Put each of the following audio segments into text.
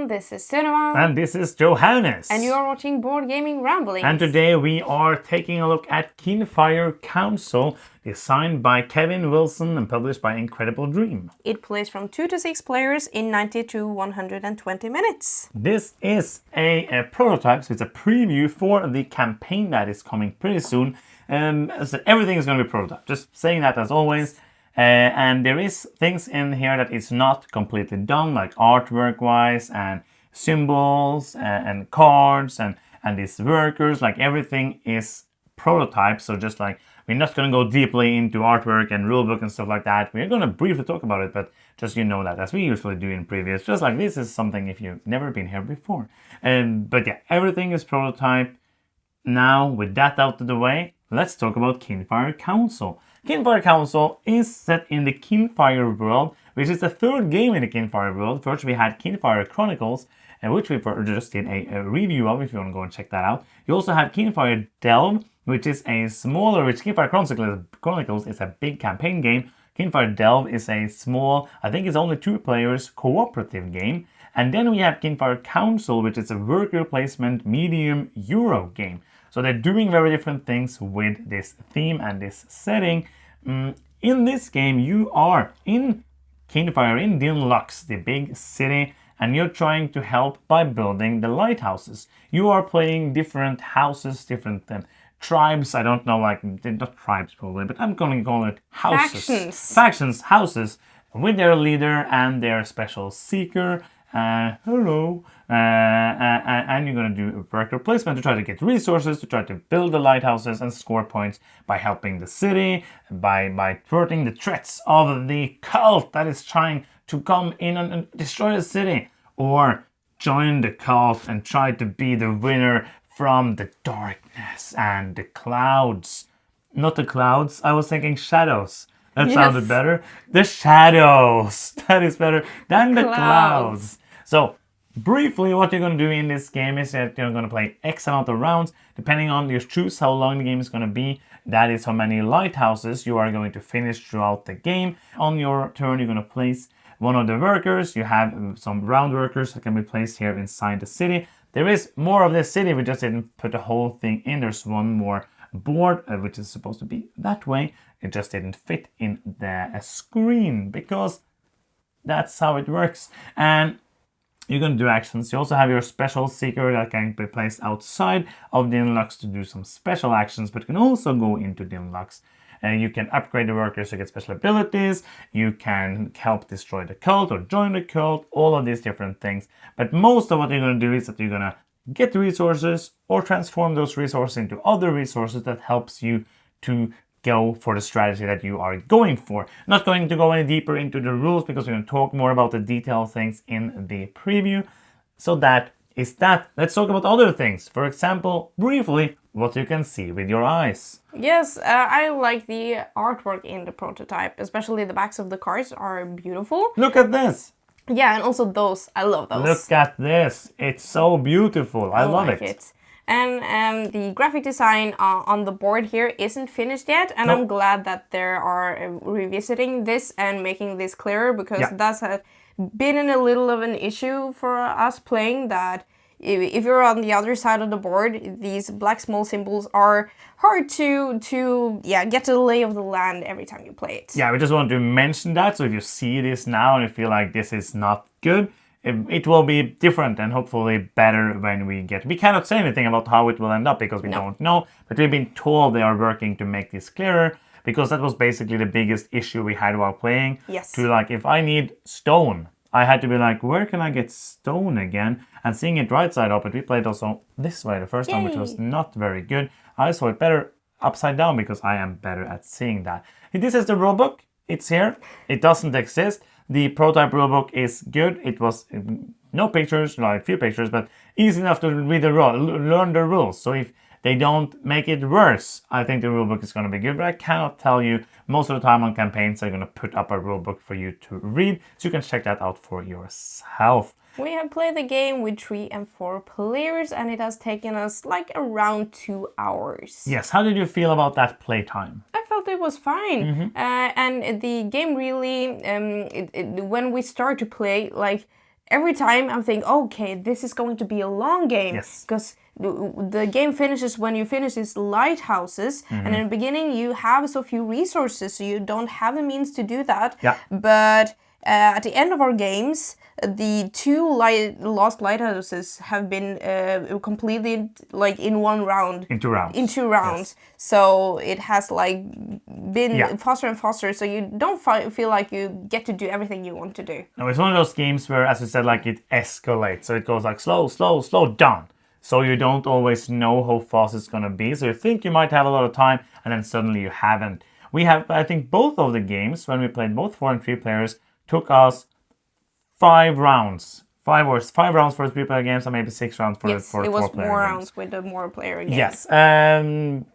everyone, this is Cinema. And this is Johannes. And you are watching Board Gaming Ramblings. And today we are taking a look at Kinfire Council, designed by Kevin Wilson and published by Incredible Dream. It plays from 2 to 6 players in 90 to 120 minutes. This is a prototype, so it's a preview for the campaign that is coming pretty soon. So everything is going to be prototype, just saying that as always. And there is things in here that is not completely done, like artwork-wise and symbols and cards and these workers. Like everything is prototype, so just like we're not going to go deeply into artwork and rulebook and stuff like that. We're going to briefly talk about it, but just that as we usually do in previous. Just like this is something if you've never been here before. But yeah, everything is prototype. Now with that out of the way, let's talk about Kinfire Council. Kinfire Council is set in the Kinfire world, which is the third game in the Kinfire world. First we had Kinfire Chronicles, which we just did a review of if you want to go and check that out. You also have Kinfire Delve, which is a smaller, which Kinfire Chronicles is a big campaign game. Kinfire Delve is a small, I think it's only 2 players, cooperative game. And then we have Kinfire Council, which is a worker placement medium Euro game. So they're doing very different things with this theme and this setting. In this game, you are in Kinfire, in Dinlux, the big city, and you're trying to help by building the lighthouses. You are playing different houses, different tribes. I don't know, like, not tribes probably, but I'm going to call it houses. Factions, houses, with their leader and their special seeker. Hello. And you're going to do worker placement to try to get resources, to try to build the lighthouses and score points by helping the city, by thwarting the threats of the cult that is trying to come in and destroy the city, or join the cult and try to be the winner from the darkness and the clouds. Not the clouds, I was thinking shadows. That sounded better. The shadows. That is better than the clouds. So, briefly, what you're going to do in this game is that you're going to play X amount of rounds. Depending on your choose how long the game is going to be, that is how many lighthouses you are going to finish throughout the game. On your turn, you're going to place one of the workers. You have some round workers that can be placed here inside the city. There is more of this city. We just didn't put the whole thing in. There's one more board, which is supposed to be that way. It just didn't fit in the screen because that's how it works. And you're going to do actions. You also have your special seeker that can be placed outside of Dinlux to do some special actions, but can also go into Dinlux. You can upgrade the workers to get special abilities. You can help destroy the cult or join the cult, all of these different things. But most of what you're going to do is that you're going to get resources or transform those resources into other resources that helps you to go for the strategy that you are going for. Not going to go any deeper into the rules because we're going to talk more about the detailed things in the preview. So that is that. Let's talk about other things. For example, briefly, what you can see with your eyes. Yes, I like the artwork in the prototype, especially the backs of the cards are beautiful. Look at this. Yeah, and also those. I love those. Look at this. It's so beautiful. I love it. And the graphic design on the board here isn't finished yet, and I'm glad that they are revisiting this and making this clearer, because that's been in a little of an issue for us playing, that if you're on the other side of the board, these black small symbols are hard to get to the lay of the land every time you play it. Yeah, we just want to mention that, so if you see this now and you feel like this is not good, it will be different and hopefully better when we get... We cannot say anything about how it will end up because we don't know, but we've been told they are working to make this clearer, because that was basically the biggest issue we had while playing. Yes. To like, if I need stone, I had to be like, where can I get stone again? And seeing it right side up, but we played also this way the first time, which was not very good. I saw it better upside down because I am better at seeing that. This is the rulebook. It's here. It doesn't exist. The prototype rulebook is good. It was no pictures, like few pictures, but easy enough to read the learn the rules. So if they don't make it worse, I think the rulebook is going to be good. But I cannot tell you. Most of the time on campaigns, they're going to put up a rulebook for you to read, so you can check that out for yourself. We have played the game with 3 and 4 players, and it has taken us like around 2 hours. Yes, how did you feel about that playtime? I felt it was fine. And the game really, when we start to play, like, every time I'm thinking, okay, this is going to be a long game. Yes. Because the game finishes when you finish these lighthouses. And in the beginning, you have so few resources, so you don't have the means to do that. Yeah. But at the end of our games, the two lost lighthouses have been completed like in one round. In 2 rounds. In 2 rounds. Yes. So it has like been Yeah. faster and faster. So you don't feel like you get to do everything you want to do. Now, it's one of those games where, as you said, like it escalates. So it goes like slow, slow, slow, done. So you don't always know how fast it's going to be. So you think you might have a lot of time, and then suddenly you haven't. We have, I think, both of the games, when we played both 4 and 3 players, took us 5 rounds. 5 rounds for the 3-player games, and maybe 6 rounds for the 4-player games. It was more rounds with the more player games. Yes,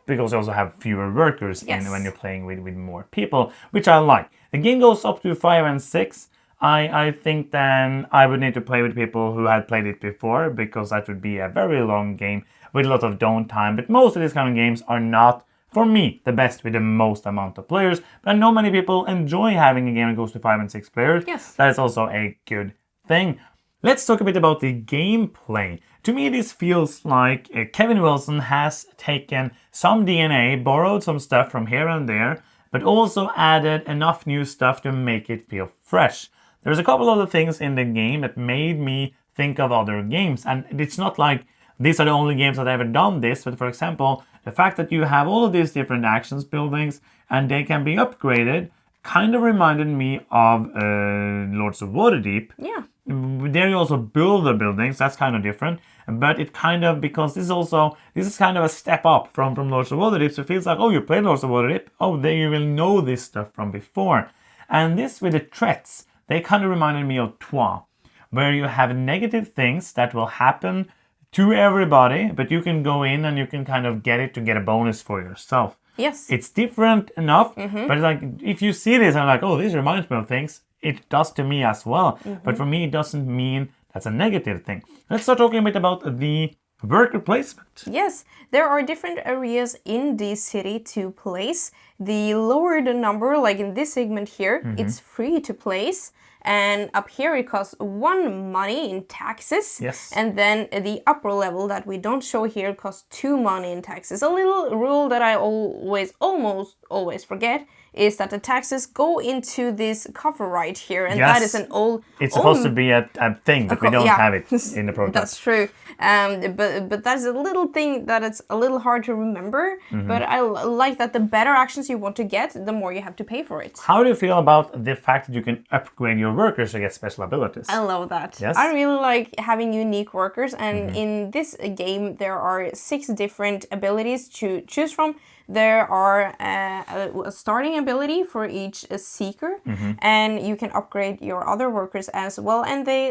because you also have fewer workers when you're playing with more people, which I like. The game goes up to 5 and 6. I think then I would need to play with people who had played it before, because that would be a very long game with a lot of downtime. But most of these kind of games are not, for me, the best with the most amount of players. But I know many people enjoy having a game that goes to 5 and 6 players. Yes. That is also a good thing. Let's talk a bit about the gameplay. To me, this feels like Kevin Wilson has taken some DNA, borrowed some stuff from here and there, but also added enough new stuff to make it feel fresh. There's a couple other things in the game that made me think of other games, and it's not like these are the only games that have ever done this, but for example, the fact that you have all of these different actions buildings and they can be upgraded kind of reminded me of Lords of Waterdeep. Yeah. There you also build the buildings, that's kind of different, but it kind of, because this is kind of a step up from Lords of Waterdeep, so it feels like, oh, you played Lords of Waterdeep, oh, then you will know this stuff from before. And this with the threats, they kind of reminded me of Trois, where you have negative things that will happen to everybody, but you can go in and you can kind of get it to get a bonus for yourself. Yes. It's different enough, but it's like, if you see this and like, oh, this reminds me of things, it does to me as well. But for me, it doesn't mean that's a negative thing. Let's start talking a bit about the worker placement. Yes, there are different areas in the city to place. The lower the number, like in this segment here, it's free to place. And up here it costs 1 money in taxes. Yes. And then the upper level that we don't show here costs 2 money in taxes. A little rule that I almost always forget is that the taxes go into this cover right here, and that is an old. It's supposed to be a thing, but we don't have it in the prototype. That's true. But that's a little thing that it's a little hard to remember. But I like that the better actions you want to get, the more you have to pay for it. How do you feel about the fact that you can upgrade your workers to get special abilities? I love that. Yes? I really like having unique workers, and in this game there are 6 different abilities to choose from. There are a starting ability for each seeker, and you can upgrade your other workers as well, and they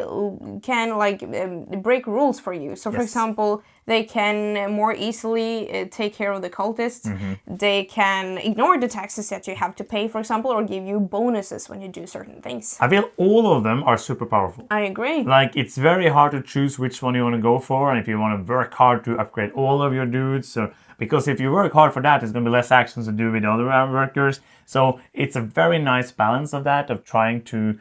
can break rules for you. So for example, they can more easily take care of the cultists. They can ignore the taxes that you have to pay, for example, or give you bonuses when you do certain things. I feel all of them are super powerful. I agree. Like, it's very hard to choose which one you want to go for, and if you want to work hard to upgrade all of your dudes, because if you work hard for that, there's going to be less actions to do with other workers. So it's a very nice balance of that, of trying to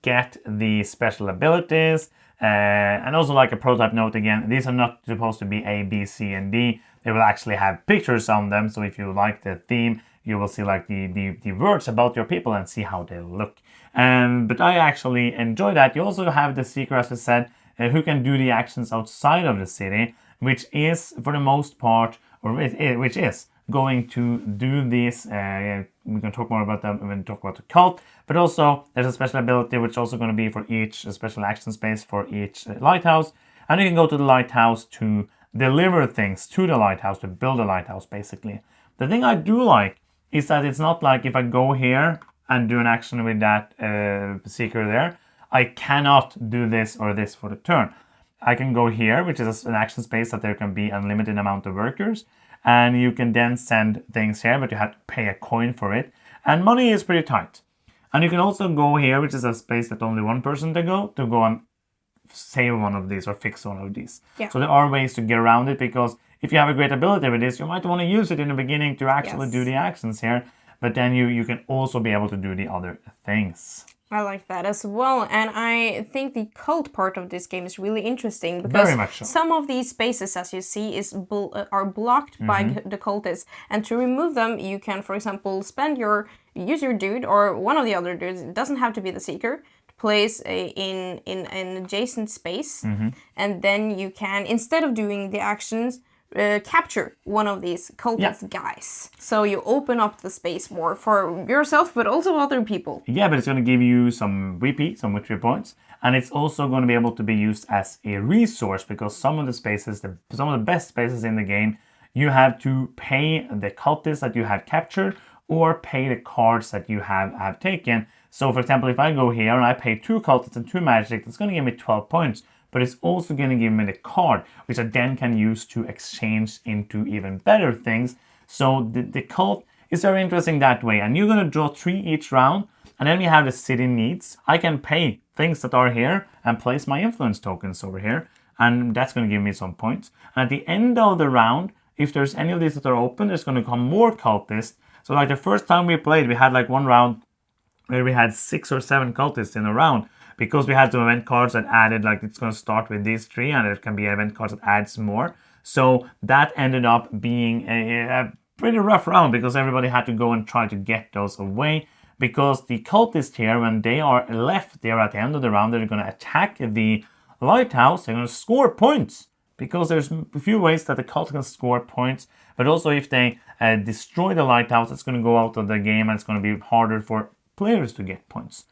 get the special abilities. And also, like a prototype note again, these are not supposed to be A, B, C, and D. They will actually have pictures on them. So if you like the theme, you will see like the words about your people and see how they look. But I actually enjoy that. You also have the seeker, as I said, who can do the actions outside of the city, which is for the most part, which is going to do this. We can talk more about that when we talk about the cult. But also, there's a special ability which is also going to be for each special action space for each lighthouse. And you can go to the lighthouse to deliver things to the lighthouse, to build a lighthouse, basically. The thing I do like is that it's not like if I go here and do an action with that seeker there, I cannot do this or this for the turn. I can go here, which is an action space that there can be unlimited amount of workers, and you can then send things here, but you have to pay a coin for it, and money is pretty tight. And you can also go here, which is a space that only one person can go, to go and save one of these or fix one of these. Yeah. So there are ways to get around it, because if you have a great ability with this, you might want to use it in the beginning to actually do the actions here, but then you can also be able to do the other things. I like that as well, and I think the cult part of this game is really interesting because Very much so. some of these spaces, as you see, are blocked by the cultists, and to remove them, you can, for example, use your dude or one of the other dudes. It doesn't have to be the seeker. Place in an adjacent space, and then you can, instead of doing the actions, capture one of these cultist guys. So you open up the space more for yourself, but also other people. Yeah, but it's going to give you some VP, some victory points, and it's also going to be able to be used as a resource because some of the spaces, some of the best spaces in the game, you have to pay the cultists that you have captured or pay the cards that you have taken. So, for example, if I go here and I pay 2 cultists and 2 magic, it's going to give me 12 points. But it's also going to give me the card, which I then can use to exchange into even better things. So the cult is very interesting that way. And you're going to draw 3 each round. And then we have the city needs. I can pay things that are here and place my influence tokens over here. And that's going to give me some points. And at the end of the round, if there's any of these that are open, there's going to come more cultists. So like the first time we played, we had like one round where we had 6 or 7 cultists in a round. Because we had some event cards that added, like it's going to start with these 3 and it can be event cards that adds more. So that ended up being a pretty rough round because everybody had to go and try to get those away. Because the cultists here, when they are left there at the end of the round, they're going to attack the lighthouse. They're going to score points. Because there's a few ways that the cult can score points. But also if they destroy the lighthouse, it's going to go out of the game and it's going to be harder for players to get points.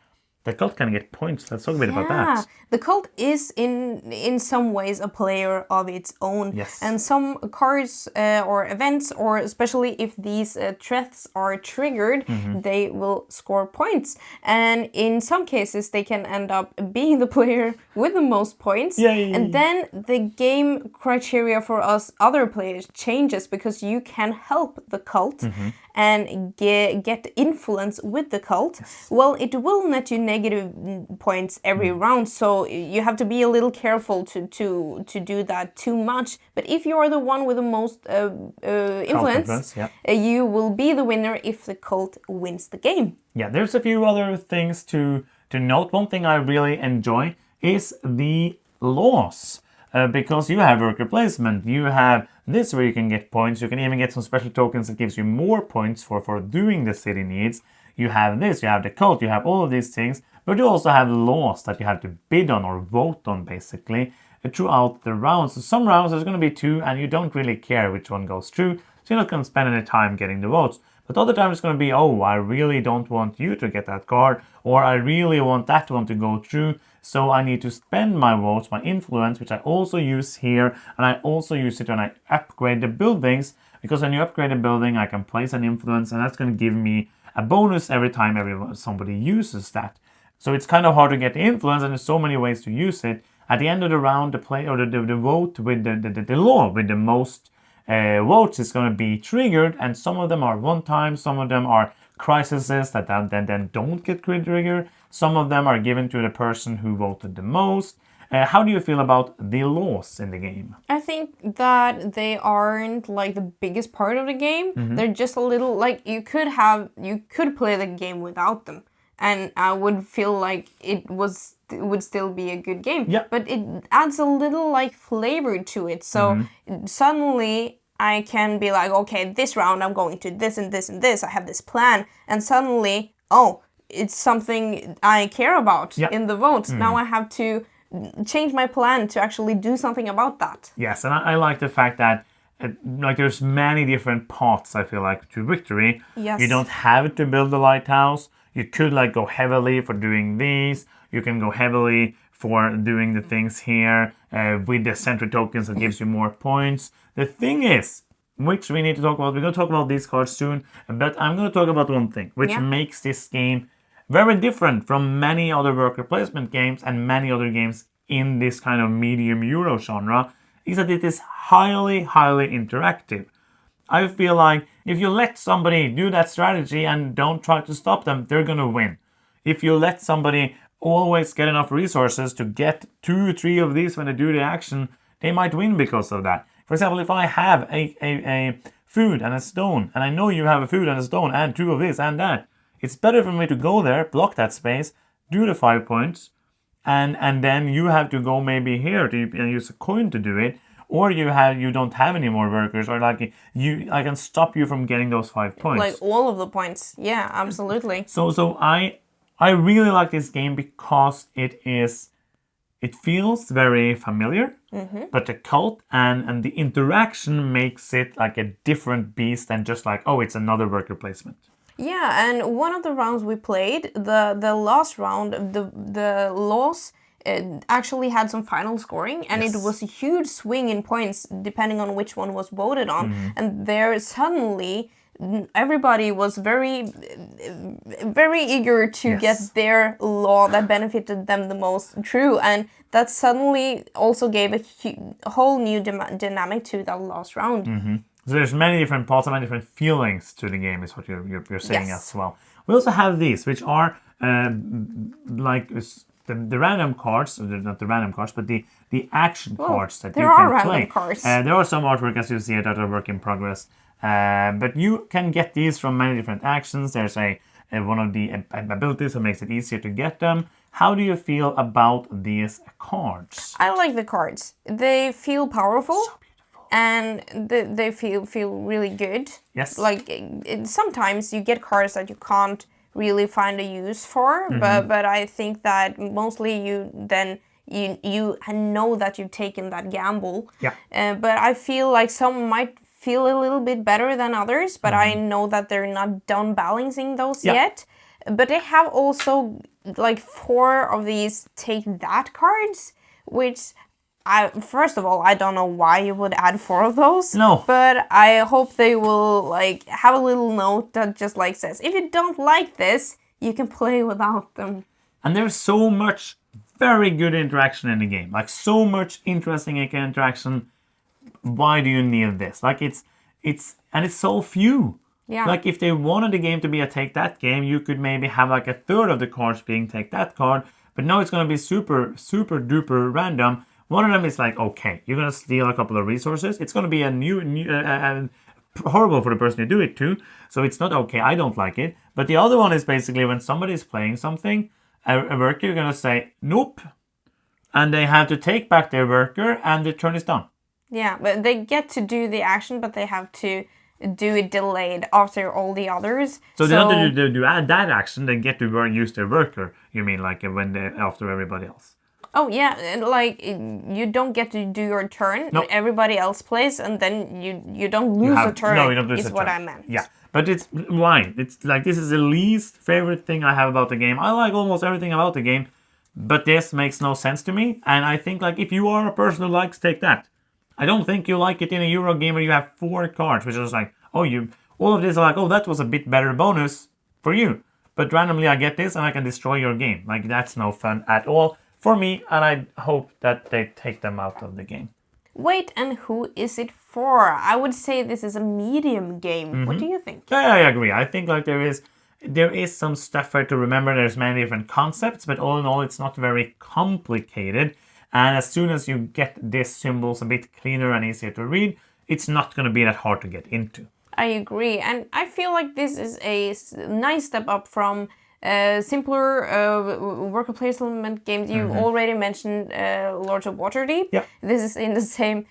The cult can get points. Let's talk a bit about that. The cult is in some ways a player of its own. Yes. And some cards or events, or especially if these threats are triggered, they will score points. And in some cases, they can end up being the player with the most points. Yay. And then the game criteria for us other players changes because you can help the cult and get influence with the cult. Yes. Well, it will net you negative points every round, so you have to be a little careful to do that too much. But if you are the one with the most influence, you will be the winner if the cult wins the game. Yeah, there's a few other things to note. One thing I really enjoy is the laws. Because you have worker placement, you have this where you can get points, you can even get some special tokens that gives you more points for doing the city needs. You have this, you have the cult, you have all of these things, but you also have laws that you have to bid on or vote on basically throughout the rounds. So some rounds there's going to be 2 and you don't really care which one goes through, so you're not going to spend any time getting the votes. But other times it's going to be, oh, I really don't want you to get that card, or I really want that one to go through, so I need to spend my votes, my influence, which I also use here, and I also use it when I upgrade the buildings, because when you upgrade a building, I can place an influence, and that's going to give me a bonus every time somebody uses that. So it's kind of hard to get the influence, and there's so many ways to use it. At the end of the round, the vote with the law with the most votes is going to be triggered, and some of them are one time, some of them are crises that then don't get triggered, some of them are given to the person who voted the most. How do you feel about the laws in the game? I think that they aren't like the biggest part of the game. They're just a little like you could play the game without them, and I would feel like it would still be a good game. Yeah. But it adds a little like flavor to it. So suddenly I can be like, okay, this round I'm going to this and this and this. I have this plan, and suddenly, oh, it's something I care about in the votes. Now I have to change my plan to actually do something about that. Yes, and I like the fact that like there's many different paths, I feel like, to victory. Yes. You don't have to build a lighthouse. You could like go heavily for doing these. You can go heavily for doing the things here with the sentry tokens that gives you more points. The thing is, which we need to talk about, we're going to talk about these cards soon, but I'm going to talk about one thing, which makes this game very different from many other worker placement games and many other games in this kind of medium Euro genre, is that it is highly, highly interactive. I feel like if you let somebody do that strategy and don't try to stop them, they're going to win. If you let somebody always get enough resources to get 2 or 3 of these when they do the action, they might win because of that. For example, if I have a food and a stone, and I know you have a food and a stone and 2 of this and that, it's better for me to go there, block that space, do the 5 points, and then you have to go maybe here to use a coin to do it, or you don't have any more workers, or like I can stop you from getting those 5 points. Like all of the points. Yeah, absolutely. So I really like this game because it feels very familiar, but the cult and the interaction makes it like a different beast than just like, oh, it's another worker placement. Yeah, and one of the rounds we played, the last round, the loss actually had some final scoring, and it was a huge swing in points depending on which one was voted on. And there suddenly everybody was very eager to get their law that benefited them the most through, and that suddenly also gave a whole new dynamic to that last round. So there's many different parts and many different feelings to the game, is what you're saying as well. We also have these, which are like the random cards, not the random cards, but the action cards that you can play. There are random cards. There are some artwork, as you see it, that are work in progress. But you can get these from many different actions. There's one of the abilities that makes it easier to get them. How do you feel about these cards? I like the cards. They feel powerful. So beautiful. And they feel really good. Yes. Like sometimes you get cards that you can't really find a use for, but I think that mostly you know that you've taken that gamble. Yeah. But I feel like some might feel a little bit better than others, but I know that they're not done balancing those yet. But they have also like 4 of these take that cards, which first of all, I don't know why you would add 4 of those. No. But I hope they will like have a little note that just like says, if you don't like this, you can play without them. And there's so much very good interaction in the game. Like so much interesting interaction. Why do you need this? Like it's so few. Yeah. Like if they wanted the game to be a take that game, you could maybe have like a third of the cards being take that card. But no, it's going to be super duper random. One of them is like, okay, you're going to steal a couple of resources. It's going to be horrible for the person you do it to. So it's not okay. I don't like it. But the other one is basically when somebody's playing something, a worker, you're going to say, nope. And they have to take back their worker and the turn is done. Yeah, but they get to do the action, but they have to do it delayed after all the others. So they don't have to do that action, they get to use their worker, you mean, like when after everybody else. Oh yeah, and like you don't get to do your turn. Nope. Everybody else plays, and then you don't lose a turn. No, you don't lose is a turn. What I meant. Yeah, but it's why it's like this is the least favorite thing I have about the game. I like almost everything about the game, but this makes no sense to me. And I think like if you are a person who likes take that, I don't think you like it in a Euro game where you have 4 cards, which is like, oh, all of this are like, oh, that was a bit better bonus for you. But randomly I get this and I can destroy your game. Like that's no fun at all for me, and I hope that they take them out of the game. Wait, and who is it for? I would say this is a medium game. What do you think? Yeah, I agree. I think like there is some stuff to remember. There's many different concepts, but all in all, it's not very complicated. And as soon as you get these symbols a bit cleaner and easier to read, it's not going to be that hard to get into. I agree. And I feel like this is a nice step up from simpler worker placement games. You already mentioned Lords of Waterdeep. Yeah. This is in the same...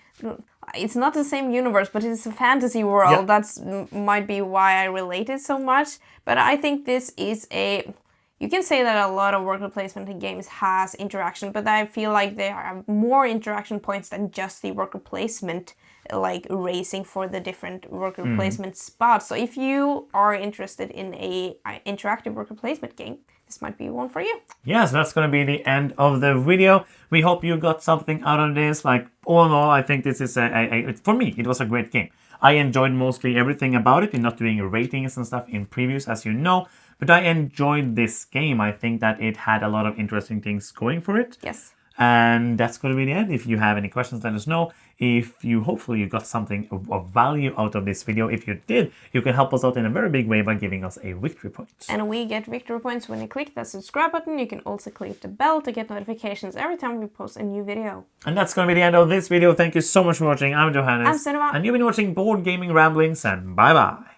It's not the same universe, but it's a fantasy world. Yeah. That's might be why I relate it so much. But I think this is a... You can say that a lot of worker placement games has interaction, but I feel like they have more interaction points than just the worker placement, like racing for the different worker placement spots. So if you are interested in a interactive worker placement game, this might be one for you. Yes, that's going to be the end of the video. We hope you got something out of this. Like all in all, I think this is for me, it was a great game. I enjoyed mostly everything about it, and not doing ratings and stuff in previews, as you know. But I enjoyed this game. I think that it had a lot of interesting things going for it. Yes. And that's going to be the end. If you have any questions, let us know. Hopefully you got something of value out of this video. If you did, you can help us out in a very big way by giving us a victory point. And we get victory points when you click the subscribe button. You can also click the bell to get notifications every time we post a new video. And that's going to be the end of this video. Thank you so much for watching. I'm Johannes. I'm Cinema. And you've been watching Board Gaming Ramblings, and bye-bye.